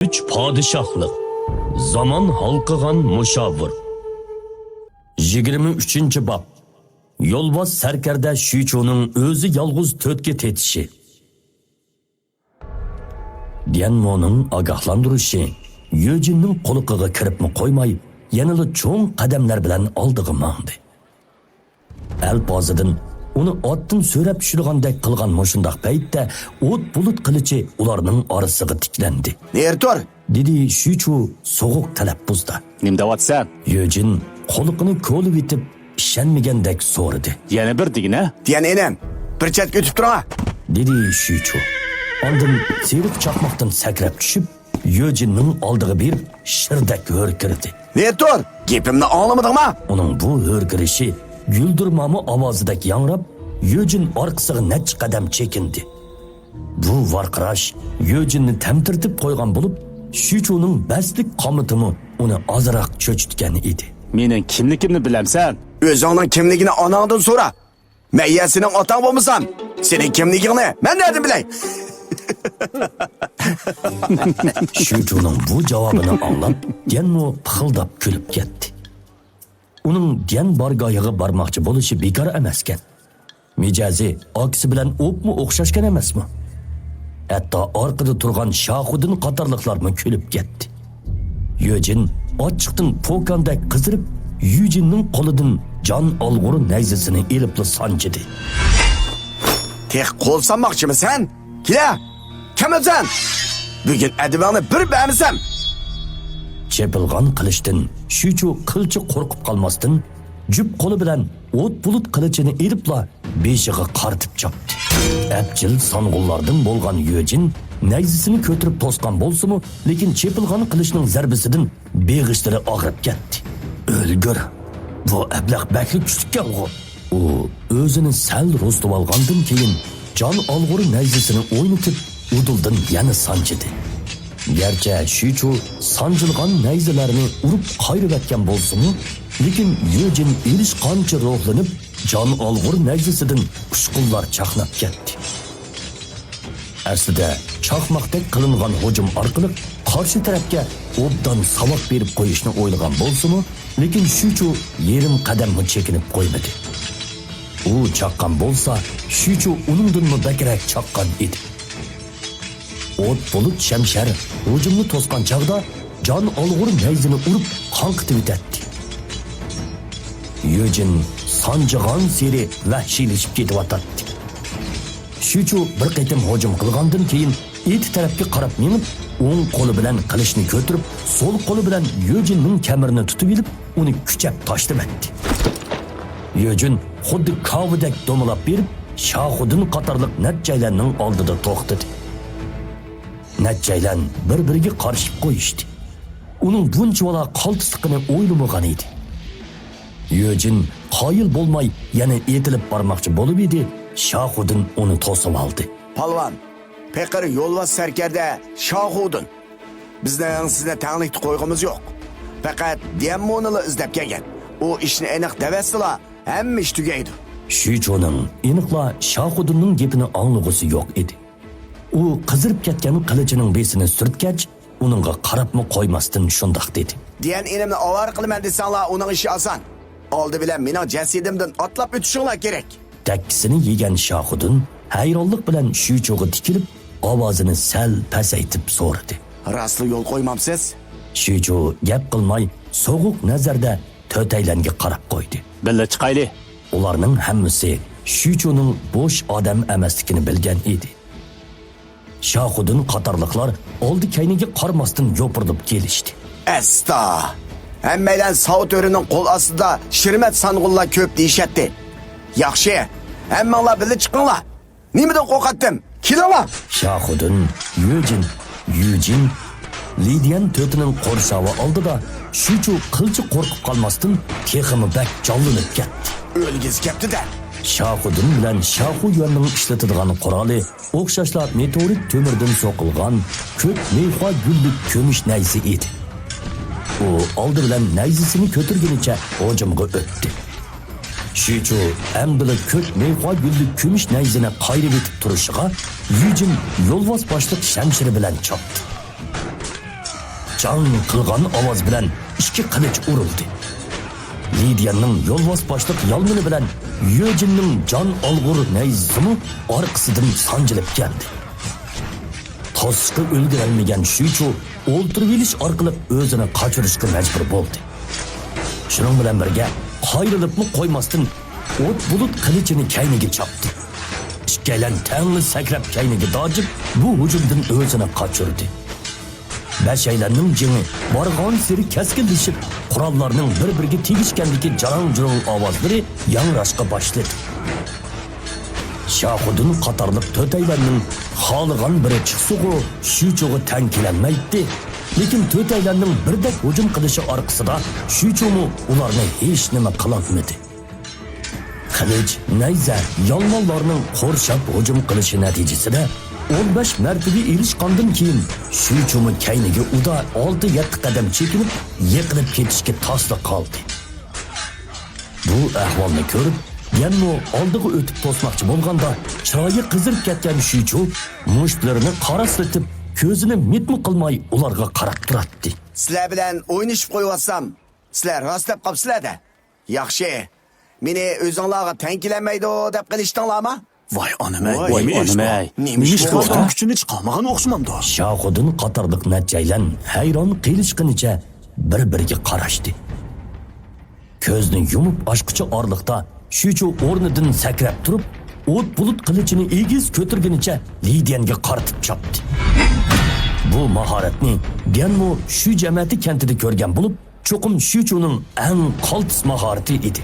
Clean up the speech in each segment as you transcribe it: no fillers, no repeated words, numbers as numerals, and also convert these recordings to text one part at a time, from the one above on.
Üç padişahlık, zaman halkıgan muşavvir. 23. bab. Yolbaz Serkerda Şüyço'nun özü yalğız tötke tetişi. Diyanmo'nun agahlandırışı, Yöjin'nin qoluqiga kirip mi koymay, yanılı çoğun qadamlar bilan aldığı mağdı. Alpozidin uni otdan so'rab tushirgandek qilgan mushundoq paytda o't bulut qilichi ularning orasiga tiklandi. Nertor? Dedi Şüyço soğuk talaffuzda. Nim deyapsan? Yöjin qo'liqini ko'lib yetib ishonmagandek so'radi. Yana bir degina? Diyen enem. Bir chetga o'tib turing. Dedi Şüyço. Ondan seriq chaqmoqdan sakrab tushib, Yöjinning oldiga berib shirdak hurkirdi. Nertor? Gepimni anglamadingmi? Uning bu hurkirishi güldürmamı ovozidek yangrab, Yöjin orqasiga nech qadam chekindi. Bu varqirash Yöjinni tamtirtib qo'ygan bo'lib, Şüyço'ning baslik qomitimi uni ozroq cho'chitgan edi. Mening kimligimni bilamsan? O'zingning kimligini onangdan so'ra. Men sening otang bo'lmasam, sening kimligingni men nereden bilay? Şüyço'ning bu javobini anglab, Diyanmo pixildab kulib ketdi. Uning Diyan bargoyiga bormoqchi bo'lishi bekor emaskan. Mijozi aksi bilan o'pmi o'xshashgan emasmi? Hatto orqada turgan Shohiddin qatorliqlarmi kulib ketdi. Yöjin ochiqdan po'kandek qizirib, Yujinning qo'lidan jon olg'uri nayzasini elibli sanchidi. Tek qo'l sanmoqchimisan? Kela. Kimsan? Bugun adibangni bir bemisam. Chepilgan qilishdan Şüyço qilchi qo'rqib qolmasdan jup qo'li bilan o't bulut qilichini elibla beshiga qartib chopdi. Abjil song'ullardan bo'lgan Yöjin nayzasini ko'tirib to'sgan bo'lsa-mu, lekin chepilgan qilishning zarbasidan beg'ishlari og'rib ketdi. O'lgur. Bu ablah bakli tushgan u. U o'zini sal rostib olgandan keyin jon olg'uri nayzasini o'ynatib uduldan yana sanchidi. Gerçi Şüyço sancılgan nayzalarini urup qayribatgan bo'lsa-mu, lekin Yöjin erish qancha ruhlanib, jon olg'ur nayzasidan ushqunlar chaqnab ketdi. Aslida chaqmoqdek qilingan hujum orqali qarshi tarafga obdan savok berib qo'yishni o'ylagan bo'lsa-mu, lekin Şüyço yerim qadamga chekinib qo'ymadi. U chaqqan bo'lsa, Şüyço uningdan bakrak chaqqan edi. O't bulut shamshar hujumni to'sgan chog'da jon olg'ur nayzini urib qanqitib etdi. Yöjin sanjig'an seri vahshiylashib ketyotdi. Şüyço bir qaytim hujum qilgandan keyin et tarafga qarab minib, o'ng qo'li bilan qilishni ko'tirib, so'l qo'li bilan Yöjinning kamirini tutib olib, uni kuchab tashlab etdi. Yöjin xuddi kovdek do'milab berib, Shohiddin qatorliq natjaylarning oldida to'xtadi. Natjaylan bir-biriga qarshib qo'yishdi. Uning bunchalar qaltisligini o'ylamagan edi. Yöjin qoyil bo'lmay yana etilib bormoqchi bo'lib edi, Shohiddin uni to'sib oldi. Palvon, Pekir Yolbaz Serkerda Shohiddin. Bizning sizga tanglikni qo'yg'imiz yo'q. Faqat Diyanmo'ni izlab kelgan. U ishni aniq davasila, hamma ish tugaydi. Şüyço'ning aniqla Shohiddinning gapini anglag'isi yo'q edi. U qizirib ketgan qilichining besini surtgach, uningga qarabmi qo'ymasdan shundoq dedi. Diyen enemni avar qilaman desanglar, uning ishi oson. Oldi bilan mening jasadimdan otlab o'tishinglar kerak. Takkisini yegan Shohiddin hayronlik bilan Şüyço'ga tikilib, ovozini sal pasaytib so'radi. Rastli yo'l qo'ymamsiz? Şüyço gap qilmay, so'g'uq nazarda to'taylanga qarab qo'ydi. Billa chiqayli. Ularning hammasi Şüyço'ning bo'sh odam emasligini bilgan edi. Shohiddin qatorliqlar oldi kayniga qarmasdan yopirilib kelishdi. Esta! Hammadan Saud o'rining qo'l ostida shirmat sang'ullar ko'p deyishatdi. Yaxshi, hammanglar birga chiqinglar. Nimadan qo'rqatdim? Kelinglar. Shohiddin, Yöjin, Lidiyan to'tining qo'rshovi oldida Şüyço qilchi qo'rqib qolmasdan teximi bak jonlanib ketdi. O'lgiz ketdi-da. Shohiddin bilan Shohuyonning ishlatadigan quroli o'xshashla meteorit to'mirdan so'qilgan ko'p meyxo gullik ko'mish nayzi edi. U oldi bilan nayzisini ko'targanicha hujumga o'tdi. Şüyço emdili ko'k meyxo gullik ko'mish nayzini qayrib etib turishiga Yöjin Yolbaz boshliq shamshiri bilan chopdi. can qilgan ovoz bilan ikki qilich urildi. Lidiyanning yo'lbos boshliq yolmini bilan Yojinning jon olg'ur nayzimi orqasidan sanjilib keldi. To'siqqa ulgurolmagan Shuchu o'ltirib olish orqali o'zini qochirishga majbur bo'ldi. Shuning bilan birga qayrilibmi qo'ymasdan o't bulut qilichini kayniga chopdi. Ikkalan tangli sakrab kayniga dojib bu hujumdan o'zini qochirdi. Bashaylarning jingi borg'on siri keskinlashib, qurollarning bir-biriga tegishgandagi jarang-jurang ovozlari yangrashga boshladi. Shahuddin qatorliq to'taylarning xohlagan biri chiqsa-ku, Shuchuga tang kelanmaydi. Lekin to'taylarning birdek hujum qilishi orqasida Shuchumi ularni hech nima qilolmadi. Qilich, nayza, yolmonlarning qo'rshab hujum qilishi natijasida 15 martaga erishgandan keyin Shuchumi kayniga uda 6-7 qadam chekinib, yiqilib ketishga tasliq qoldi. Bu ahvolni ko'rib, yanmo oldiga o'tib to'smoqchi bo'lganda, chiroyi qizirib ketgan Shuchu mushtlarini qaraslatib, ko'zini mitmi qilmay ularga qarab turardi. Sizlar bilan o'ynashib qo'yayotsam, sizlar rostlab qopsizlar-da. Yaxshi. Meni o'zinglarga tankilanmaydi deb qilishdinglarmi? Voy onamay, Voy onamay. Nemish ko'rdim kuchini chiqarmagan o'xshamamdi. Shahuddin qatorliq natjaylan hayron qilishqinicha bir-biriga qarashdi. Ko'zni yumib ochqicha orliqda Shuchu o'rnidan sakrab turib, o't bulut qilichini egiz ko'tirgunicha Lidiyanga qaratib chopdi. Bu mahoratni Dianmo shu jamiyati kantida ko'rgan bo'lib, cho'qim Shuchuning eng qaltis mahorati edi.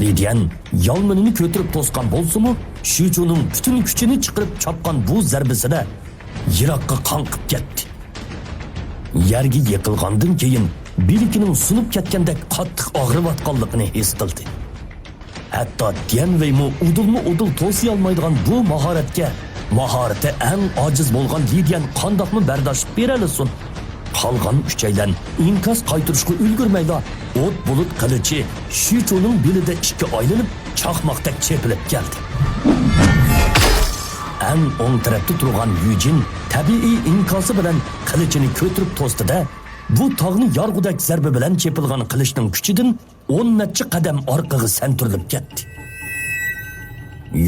Lidiyan yolminini ko'tirib to'sgan bo'lsa-mu, Shuchuning butun kuchini chiqarib chopgan bu zarbasida yiroqqa qanqib ketdi. Yerga yiqilgandan keyin bilikining sunib ketgandek qattiq og'riyotganligini his qildi. Hatto Dianveymi udul to'siy olmaydigan bu mahorati eng ojiz bo'lgan Lidiyan qandoqmi bardosh beralisin. Qolgan uchaylan inkas qaytirishga ulgurmaydi. O't bulut qilichi Shuchuning belida ikki aylanib, chaqmoqdek chepilib keldi. Eng o'ng tarafda turgan Yujin tabiiy inkosi bilan qilichini ko'tirib to'sdi-da, bu tog'ni yorg'udak zarba bilan chepilgan qilichning kuchidan 10 necha qadam orqaga santirilib ketdi.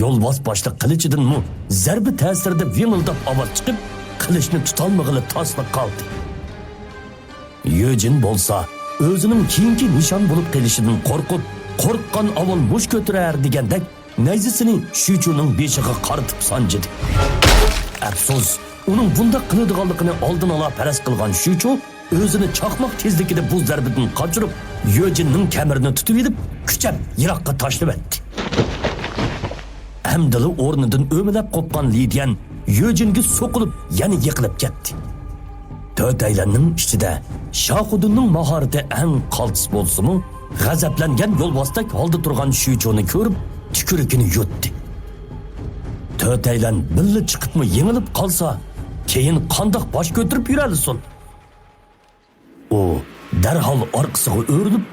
Yo'lbos boshliq qilichidan-mu zarba ta'sirida vimildab ovoz chiqib, qilichni tutolmag'ili tasliq qoldi. Yojin bo'lsa, o'zining keyingi nishon bo'lib kelishidan qo'rqqan avval mush ko'tirar degandek, nayzisini Shuchuning beshiga qaratib sanjidi. Afsus, uning bunda qiladiganligini oldin ola paras qilgan Shuchu o'zini chaqmoq tezligida bu zarbadan qochirib, Yojinning kamirini tutib edib, kuchab yiroqqa tashlab etdi. Hamdili o'rnidan o'milab qopgan Lidiyan Yojinga so'qilib, yana yiqilib ketdi. To'taylarning ichida Shahuddinning mahorati eng qaltis bo'lsa-mu, g'azablangan yo'lbosdak holda turgan Shuchuni ko'rib, tukurigini yutdi. To'taylan billa chiqibmi yengilib qolsa, keyin qandoq bosh ko'tirib yuralisin? U darhol orqasiga o'rilib,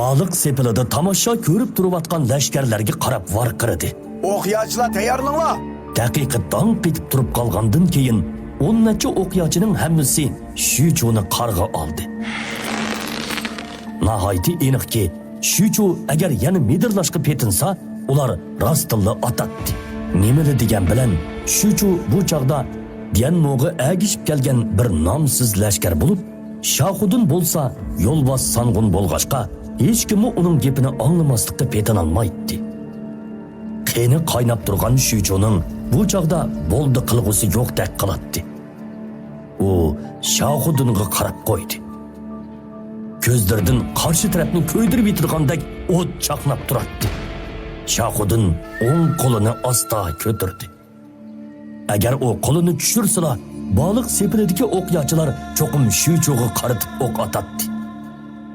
baliq sepilida tomosha ko'rib turayotgan lashkarlarga qarab varqiradi. O'qiyotchilar tayyorlanglar. Daqiqa dong ketib turib qolgandan keyin 10 necha o'qiyochining hammasi Shuchuni qarg'a oldi. Nihoyatda aniqki, Shuchu agar yana midirlashga petinsa, ular rostilla otadi. Nimani degan bilan Shuchu bu chaqda Dianmoga agishib kelgan bir nomsiz lashkar bo'lib, Shahuddin bo'lsa yo'lbos sangun bo'lg'achqa, hech kim uning gapini anglamaslikka petin olmaydi. Qeni qaynab turgan Shuchuning bu chaqda bo'ldi qilg'usi yo'qdek qiladi. U Shahuddinga qarab qo'ydi. Ko'zlaridan qarshi tarafni ko'ydirib yitirgandek o't chaqnab turadi. Shahuddin o'ng qo'lini asta ko'tardi. Agar u qo'lini tushirsa, baliq sepilidagi o'qiyotchilar cho'qim Shuchuga qaratib o'q otadi.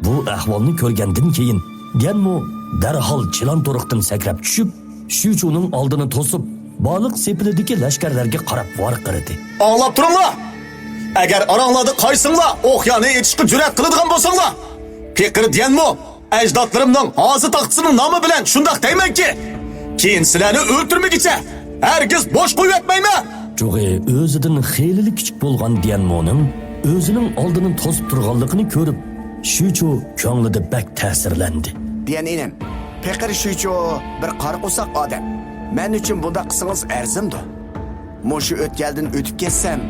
Bu ahvolni ko'rgandan keyin Dianmo darhol chilon to'riqdan sakrab tushib, Shuchuning oldini to'sib, baliq sepilidagi lashkarlarga qarab varqirdi. Anlab turinglar. Agar oranglarda qaysinglar, o'qyani etishga jur'at qiladigan bo'lsanglar, Pekir Dianmo, ajdodlarimning hozir taqtisining nomi bilan shundoq deymanki, keyin sizlarni o'ltirmagicha hargiz bosh qo'yib yotmayman. Cho'g'e o'zidan xeyli kichik bo'lgan Dianmoning o'zining oldini to'sib turganligini ko'rib, shuchu ko'nglida bak ta'sirlandi. Diyen inem, Pekir şuçu bir qarqusak adam. Men üçün bunda qısınız erzimdi. Moşu ötkelden ötüp kessem,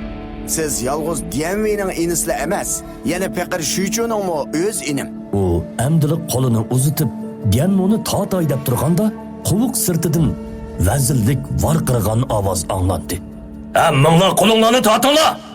siz yalğız Diyenvey'nin inisle emez. Yani Pekir şuçunun mu öz inim. U amdilik qo'lini uzitib, Dianmoni taydab turganda, qovuq sirtidan vazillik varqirgan ovoz anglandi. "Hammanglar qo'linglarni tortinglar!